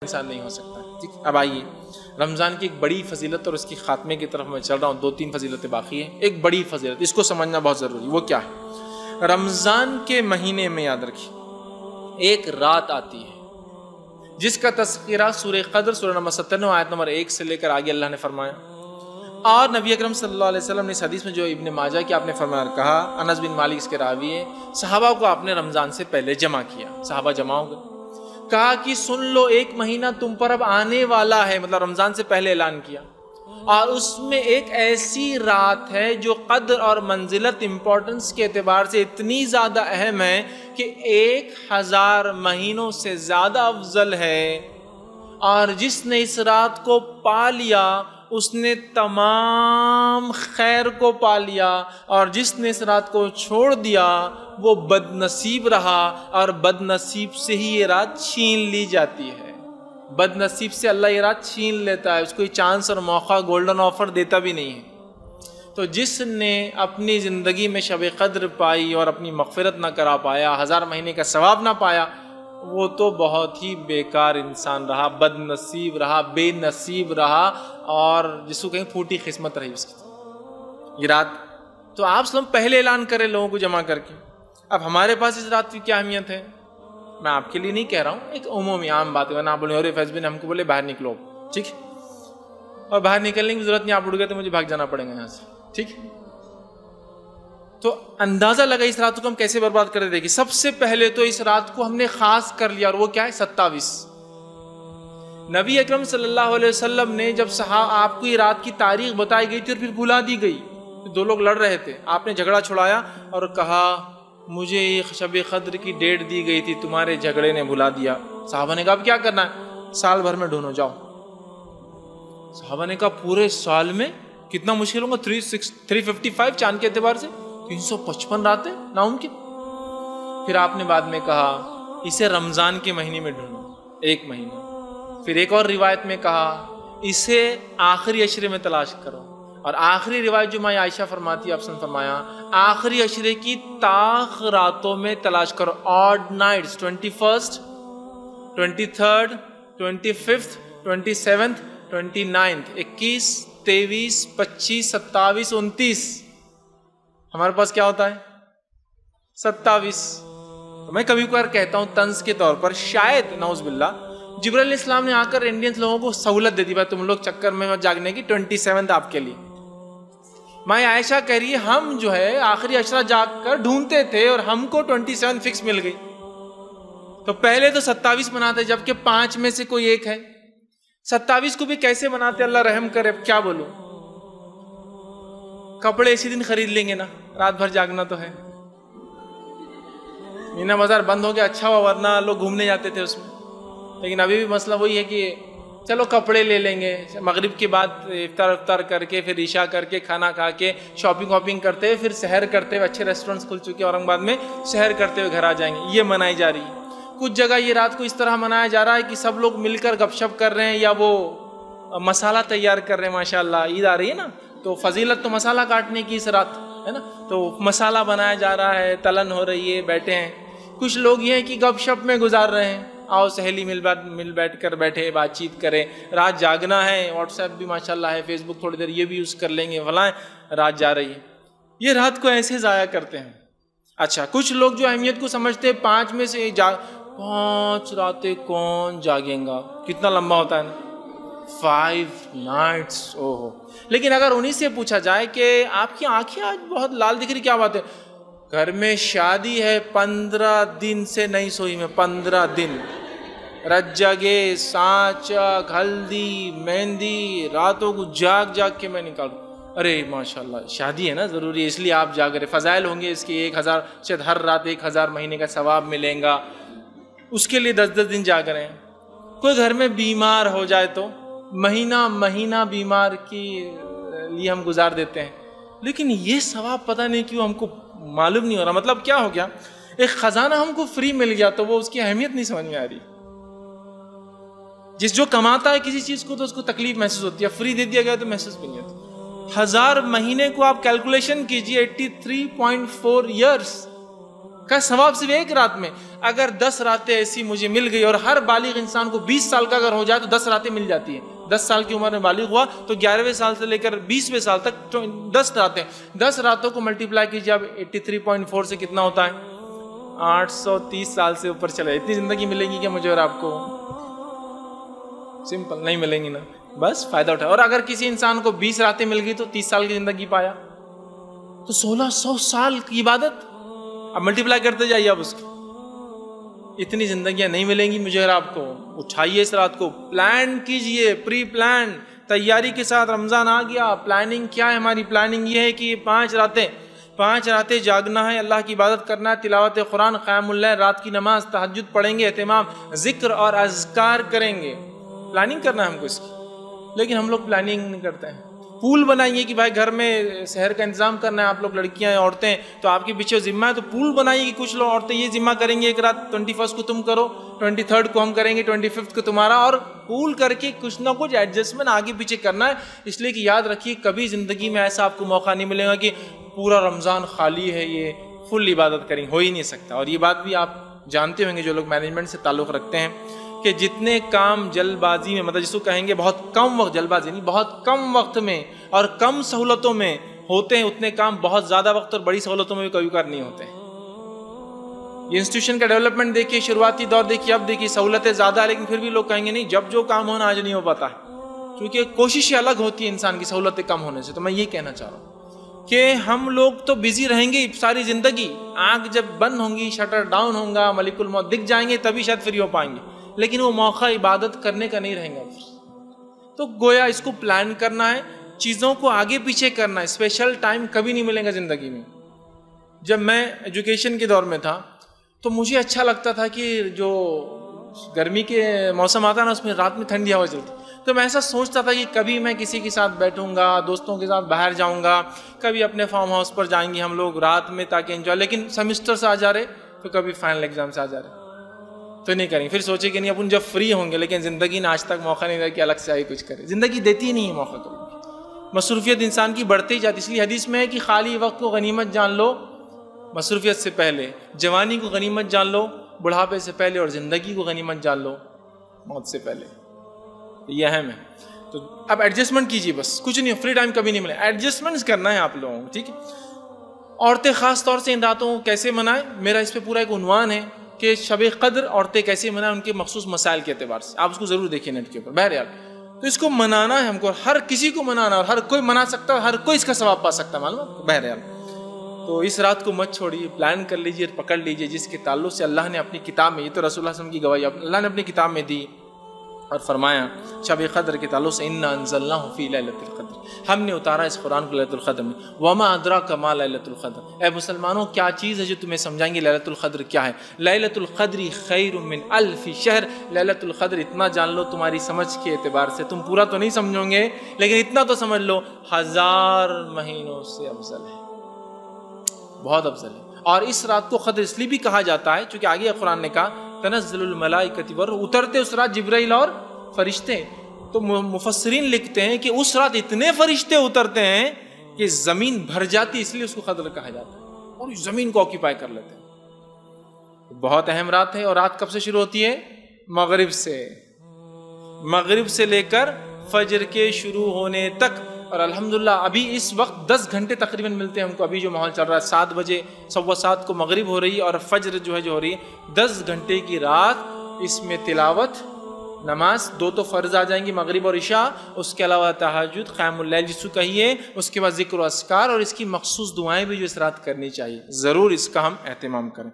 انسان نہیں ہو سکتا. ٹھیک. اب آئیے رمضان کی ایک بڑی فضیلت اور اس کی خاتمے کی طرف میں چل رہا ہوں. 2-3 فضیلتیں باقی ہیں. ایک بڑی فضیلت اس کو سمجھنا بہت ضروری. وہ کیا ہے؟ رمضان کے مہینے میں یاد رکھیے ایک رات آتی ہے جس کا تذکرہ سورہ قدر سورہ نمبر 97 آیت نمبر 1 سے لے کر آگے اللہ نے فرمایا. اور نبی اکرم صلی اللہ علیہ وسلم نے اس حدیث میں جو ابن ماجہ کی آپ نے فرمایا کہا, انس بن مالک اس کے راوی ہیں, صحابہ کو آپ نے رمضان سے پہلے جمع کیا. صحابہ جمع ہو گئے, کہا کہ سن لو ایک مہینہ تم پر اب آنے والا ہے, مطلب رمضان سے پہلے اعلان کیا, اور اس میں ایک ایسی رات ہے جو قدر اور منزلت امپورٹنس کے اعتبار سے اتنی زیادہ اہم ہے کہ 1000 مہینوں سے زیادہ افضل ہے, اور جس نے اس رات کو پا لیا اس نے تمام خیر کو پا لیا, اور جس نے اس رات کو چھوڑ دیا وہ بد نصیب رہا, اور بد نصیب سے ہی یہ رات چھین لی جاتی ہے. بد نصیب سے اللہ یہ رات چھین لیتا ہے, اس کو یہ چانس اور موقع گولڈن آفر دیتا بھی نہیں ہے. تو جس نے اپنی زندگی میں شب قدر پائی اور اپنی مغفرت نہ کرا پایا, 1000 مہینے کا ثواب نہ پایا, وہ تو بہت ہی بیکار انسان رہا, بد نصیب رہا, بے نصیب رہا, اور جس کو کہیں پھوٹی قسمت رہی اس کی. یہ رات تو آپ سلم پہلے اعلان کرے لوگوں کو جمع کر کے. اب ہمارے پاس اس رات کی کیا اہمیت ہے, میں آپ کے لیے نہیں کہہ رہا ہوں, ایک عمومی عام بات ہے. ورنہ آپ بولے اور فیض بن ہم کو بولے باہر نکلو, ٹھیک, اور باہر نکلنے کی ضرورت نہیں, آپ اڑ گئے تو مجھے بھاگ جانا پڑے گا یہاں سے, ٹھیک. تو اندازہ لگا اس رات کو ہم کیسے برباد کر دیں گے. سب سے پہلے تو اس رات کو ہم نے خاص کر لیا, اور وہ کیا ہے, 27. نبی اکرم صلی اللہ علیہ وسلم نے جب آپ کو یہ رات کی تاریخ بتائی گئی تھی اور پھر بھلا دی گئی, 2 لوگ لڑ رہے تھے, آپ نے جھگڑا چھڑایا اور کہا مجھے یہ شب قدر کی ڈیٹ دی گئی تھی, تمہارے جھگڑے نے بھلا دیا. صحابہ نے کہا اب کیا کرنا ہے, سال بھر میں ڈھونڈو جاؤ. صحابہ نے کہا پورے سال میں کتنا مشکل ہوگا, 355 چاند کے اعتبار سے 355 راتیں ناممکن. پھر آپ نے بعد میں کہا اسے رمضان کے مہینے میں ڈھونڈو, 1 مہینہ. پھر ایک اور روایت میں کہا اسے آخری عشرے میں تلاش کرو, اور آخری روایت جو ماں عائشہ فرماتی ہے, آپ نے فرمایا آخری عشرے کی طاق راتوں میں تلاش کرو, odd nights, 21st 23rd 25th 27th 29th, 21 23 25 27 29. ہمارے پاس کیا ہوتا ہے 27. تو میں کبھی کبھار کہتا ہوں طنز کے طور پر, شاید نعوذ باللہ جبرائیل علیہ السلام نے آ کر انڈینس لوگوں کو سہولت دے دی, بھائی تم لوگ چکر میں مت جاگنے کی, 27 آپ کے لیے. ماں عائشہ کہہ رہی ہے ہم جو ہے آخری عشرہ جاگ کر ڈھونڈتے تھے اور ہم کو 27 فکس مل گئی. تو پہلے تو 27 مناتے, جبکہ 5 میں سے کوئی ایک ہے. 27 کو بھی کیسے مناتے, اللہ رحم کرے. کیا بولوں, کپڑے اسی دن خرید لیں گے نا, رات بھر جاگنا تو ہے. مینا بازار بند ہو گیا, اچھا ہوا, ورنہ لوگ گھومنے جاتے تھے اس میں. لیکن ابھی بھی مسئلہ وہی ہے کہ چلو کپڑے لے لیں گے, مغرب کے بعد افطار کر کے, پھر عشاء کر کے, کھانا کھا کے, شاپنگ واپنگ کرتے ہوئے, پھر سحر کرتے ہوئے, اچھے ریسٹورینٹس کھل چکے اورنگ آباد میں, سحر کرتے ہوئے گھر آ جائیں گے. یہ منائی جا رہی ہے. کچھ جگہ یہ رات کو اس طرح منایا جا رہا ہے کہ سب لوگ مل کر گپ شپ کر رہے ہیں, یا وہ مسالہ تیار کر رہے ہیں. ماشاء اللہ عید آ رہی ہے نا, تو فضیلت تو مسالہ کاٹنے کی اس رات ہے نا, تو مسالہ بنایا جا رہا ہے, تلن ہو رہی ہے, بیٹھے ہیں. کچھ لوگ یہ ہیں کہ گپ شپ میں گزار رہے ہیں, آؤ سہیلی مل بیٹھ کر بیٹھے, بات چیت کریں. رات جاگنا ہے, واٹس ایپ بھی ماشاءاللہ ہے, فیس بک تھوڑی دیر یہ بھی یوز کر لیں گے, فلاں رات جا رہی ہے. یہ رات کو ایسے ضائع کرتے ہیں. اچھا, کچھ لوگ جو اہمیت کو سمجھتے ہیں 5 میں سے 5 راتیں کون جاگیں گا, کتنا لمبا ہوتا ہے نا, 5 nights. اوہو. لیکن اگر انہی سے پوچھا جائے کہ آپ کی آنکھیں آج بہت لال دکھ رہی, کیا بات ہے, گھر میں شادی ہے, 15 دن سے نہیں سوئی میں, 15 دن رت جگے, سانچک, ہلدی, مہندی, راتوں کو جاگ کے میں نکالوں. ارے ماشاءاللہ شادی ہے نا, ضروری ہے, اس لیے آپ جاگ رہے. فضائل ہوں گے اس کے 1000, شاید ہر رات 1000 مہینے کا ثواب ملیں گا, اس کے لیے 10 دن جاگ رہے ہیں. کوئی گھر میں بیمار ہو جائے تو مہینہ بیمار کی لیے ہم گزار دیتے ہیں. لیکن یہ ثواب پتہ نہیں کیوں ہم کو معلوم نہیں ہو رہا. مطلب کیا ہو گیا, ایک خزانہ ہم کو فری مل گیا تو وہ اس کی اہمیت نہیں سمجھ میں آ رہی. جو کماتا ہے کسی چیز کو تو اس کو تکلیف محسوس ہوتی ہے, فری دے دیا گیا تو محسوس بھی نہیں ہوتی. 1000 مہینے کو آپ کیلکولیشن کیجئے, 83.4 ایئرس کہ ثواب صرف ایک رات میں. اگر 10 راتیں ایسی مجھے مل گئی، اور ہر بالغ انسان کو 20 سال کا اگر ہو جائے تو 10 راتیں مل جاتی ہیں. 10 سال کی عمر میں بالغ ہوا تو 11ویں سال سے لے کر 20ویں سال تک 10 راتیں. 10 راتوں کو ملٹیپلائی کیجیے. اب 83.4 سے کتنا ہوتا ہے؟ 830 سال سے اوپر چلے. اتنی زندگی ملے گی کیا مجھے اور آپ کو؟ سمپل نہیں ملیں گی نا. بس فائدہ اٹھا. اور اگر کسی انسان کو 20 راتیں مل گئی تو 30 سال کی زندگی پایا. تو 1600 سال کی عبادت. اب ملٹیپلائی کرتے جائیے اب اس کی. اتنی زندگیاں نہیں ملیں گی مجھے اور آپ کو. اٹھائیے اس رات کو، پلان کیجئے، پری پلان تیاری کے ساتھ. رمضان آ گیا، پلاننگ کیا ہے ہماری؟ پلاننگ یہ ہے کہ یہ 5 راتیں جاگنا ہے، اللہ کی عبادت کرنا ہے، تلاوت قرآن، قیام اللیل، رات کی نماز، تہجد پڑھیں گے، اہتمام ذکر اور اذکار کریں گے. پلاننگ کرنا ہے ہم کو اس کی. لیکن ہم لوگ پلاننگ نہیں کرتے ہیں. پول بنائیے کہ بھائی گھر میں سحر کا انتظام کرنا ہے، آپ لوگ لڑکیاں ہیں، عورتیں، تو آپ کے پیچھے ذمہ ہے، تو پول بنائیے کہ کچھ لوگ عورتیں یہ ذمہ کریں گے ایک رات 21 کو تم کرو، 23 کو ہم کریں گے، 25 کو تمہارا، اور پول کر کے کچھ نہ کچھ ایڈجسٹمنٹ آگے پیچھے کرنا ہے. اس لیے کہ یاد رکھیے کبھی زندگی میں ایسا آپ کو موقع نہیں ملے گا کہ پورا رمضان خالی ہے، یہ فل عبادت کریں. ہو ہی نہیں سکتا. اور یہ بات بھی آپ جانتے ہوں گے جو لوگ مینجمنٹ سے تعلق رکھتے ہیں کہ جتنے کام جلد بازی میں، مطلب جس کو کہیں گے بہت کم وقت، جلد بازی نہیں، بہت کم وقت میں اور کم سہولتوں میں ہوتے ہیں، اتنے کام بہت زیادہ وقت اور بڑی سہولتوں میں بھی کبھی کبھار نہیں ہوتے ہیں. یہ انسٹیٹیوشن کا ڈیولپمنٹ دیکھیے، شروعاتی دور دیکھیے، اب دیکھیے سہولتیں زیادہ ہے، لیکن پھر بھی لوگ کہیں گے نہیں، جب جو کام ہونا آج نہیں ہو پاتا ہے. کیونکہ کوششیں الگ ہوتی ہیں انسان کی سہولتیں کم ہونے سے. تو میں یہ کہنا چاہ رہا ہوں کہ ہم لوگ تو بزی رہیں گے ساری زندگی. آنکھ جب بند ہوں گی، شٹر ڈاؤن ہوں گا، ملک الموت دکھ جائیں گے، تبھی شاید فری ہو پائیں گے. لیکن وہ موقع عبادت کرنے کا نہیں رہیں گا. تو گویا اس کو پلان کرنا ہے، چیزوں کو آگے پیچھے کرنا ہے. اسپیشل ٹائم کبھی نہیں ملے گا زندگی میں. جب میں ایجوکیشن کے دور میں تھا تو مجھے اچھا لگتا تھا کہ جو گرمی کے موسم آتا ہے نا، اس میں رات میں ٹھنڈی ہوا چلتی. تو میں ایسا سوچتا تھا کہ کبھی میں کسی کے ساتھ بیٹھوں گا، دوستوں کے ساتھ باہر جاؤں گا، کبھی اپنے فارم ہاؤس پر جائیں گے ہم لوگ رات میں تاکہ انجوائے. لیکن سیمسٹر سے آ جا رہے تو کبھی فائنل ایگزام سے آ جا رہے تو نہیں کریں گے. پھر سوچے کہ نہیں اپن جب فری ہوں گے، لیکن زندگی نے آج تک موقع نہیں دیا کہ الگ سے آئی کچھ کرے. زندگی دیتی ہی نہیں ہے موقع کو. مصروفیت انسان کی بڑھتی ہی جاتی. اس لیے حدیث میں ہے کہ خالی وقت کو غنیمت جان لو مصروفیت سے پہلے، جوانی کو غنیمت جان لو بڑھاپے سے پہلے، اور زندگی کو غنیمت جان لو موت سے پہلے. یہ اہم ہے. تو اب ایڈجسٹمنٹ کیجیے، بس کچھ نہیں. فری ٹائم کبھی نہیں ملے، ایڈجسٹمنٹ کرنا ہے آپ لوگوں کو. ٹھیک ہے. عورتیں خاص طور سے ان راتوں کو کیسے منائیں، میرا اس پہ پورا ایک عنوان ہے کہ شب قدر عورتیں کیسے منائیں ان کے مخصوص مسائل کے اعتبار سے. آپ اس کو ضرور دیکھیں نیٹ کے اوپر. بہرحال تو اس کو منانا ہے ہم کو، ہر کسی کو منانا، اور ہر کوئی منا سکتا ہے، ہر کوئی اس کا ثواب پا سکتا ہے. معلوم ہے. بہرحال تو اس رات کو مت چھوڑیے، پلان کر لیجیے، پکڑ لیجیے، جس کے تعلق سے اللہ نے اپنی کتاب میں، یہ تو رسول اللہ صلی اللہ علیہ وسلم کی گواہی اللہ نے اپنی کتاب میں دی اور فرمایا شب قدر کے تعلق سے انا انزلناہ فی لیلۃ القدر، ہم نے اتارا اس قرآن کو لیلۃ القدر میں. وما ادراک ما لیلۃ القدر، اے مسلمانوں کیا چیز ہے جو تمہیں سمجھائیں گے لیلۃ القدر کیا ہے. لیلۃ القدر خیر من الف شہر، لیلۃ القدر اتنا جان لو تمہاری سمجھ کے اعتبار سے، تم پورا تو نہیں سمجھو گے لیکن اتنا تو سمجھ لو 1000 مہینوں سے افضل ہے، بہت افضل ہے. اور اس رات کو قدر اس لیے بھی کہا جاتا ہے چونکہ آگے قرآن نے کہا تنزل الملائکۃ والروح، اترتے اس رات جبرائیل اور فرشتے. تو مفسرین لکھتے ہیں کہ اس رات اتنے فرشتے اترتے ہیں کہ زمین بھر جاتی، اس لیے اس کو قدر کہا جاتا ہے، اور اس زمین کو آکیپائی کر لیتے ہیں. بہت اہم رات ہے. اور رات کب سے شروع ہوتی ہے؟ مغرب سے. مغرب سے لے کر فجر کے شروع ہونے تک. اور الحمدللہ ابھی اس وقت 10 گھنٹے تقریباً ملتے ہیں ہم کو. ابھی جو ماحول چل رہا ہے 7 بجے 7:15 کو مغرب ہو رہی ہے اور فجر جو ہو رہی ہے. 10 گھنٹے کی رات. اس میں تلاوت، نماز 2 تو فرض آ جائیں گی، مغرب اور عشاء، اس کے علاوہ تہجد، قیام اللیل جس کو کہیے، اس کے بعد ذکر و اذکار، اور اس کی مخصوص دعائیں بھی جو اس رات کرنی چاہیے. ضرور اس کا ہم اہتمام کریں.